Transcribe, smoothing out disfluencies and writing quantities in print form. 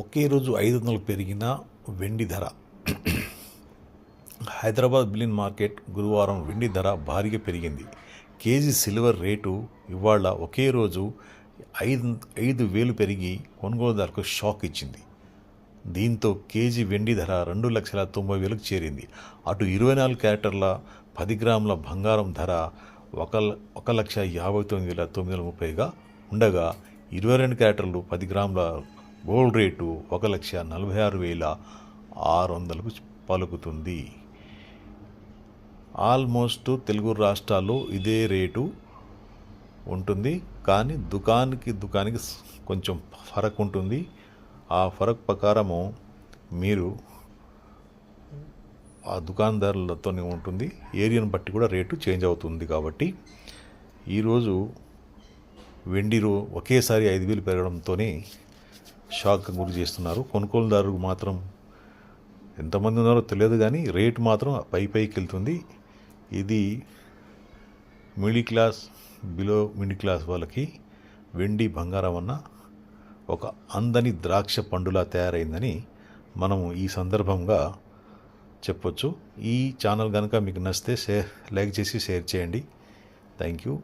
ఒకే రోజు 500 పెరిగిన వెండి ధర. హైదరాబాద్ బిలియన్ మార్కెట్ గురువారం వెండి ధర భారీగా పెరిగింది. కేజీ సిల్వర్ రేటు ఇవాళ ఒకే రోజు 5,000 పెరిగి కొనుగోలుదారులకు షాక్ ఇచ్చింది. దీంతో కేజీ వెండి ధర 2,90,000కు చేరింది. అటు 24 క్యారెట్ల 10 గ్రాముల బంగారం ధర 1,59,930గా ఉండగా 22 క్యారెట్లు 10 గ్రాముల గోల్డ్ రేటు 1,46,600కు పలుకుతుంది. ఆల్మోస్ట్ తెలుగు రాష్ట్రాల్లో ఇదే రేటు ఉంటుంది, కానీ దుకానికి కొంచెం ఫరక్ ఉంటుంది. ఆ ఫరక్ ప్రకారము మీరు ఆ దుకాణదారులతోనే ఉంటుంది. ఏరియాను బట్టి కూడా రేటు చేంజ్ అవుతుంది. కాబట్టి ఈరోజు వెండి ఒకేసారి 5,000 పెరగడంతోనే షాక్ గురి చేస్తున్నారు. కొనుగోలుదారులకు మాత్రం ఎంతమంది ఉన్నారో తెలియదు, కానీ రేటు మాత్రం పైకి వెళ్తుంది. ఇది middle class, below middle class వాళ్ళకి వెండి బంగారం అన్న ఒక అందని ద్రాక్ష పండులా తయారైందని మనము ఈ సందర్భంగా చెప్పొచ్చు. ఈ ఛానల్ కనుక మీకు నచ్చితే లైక్ చేసి షేర్ చేయండి. Thank you.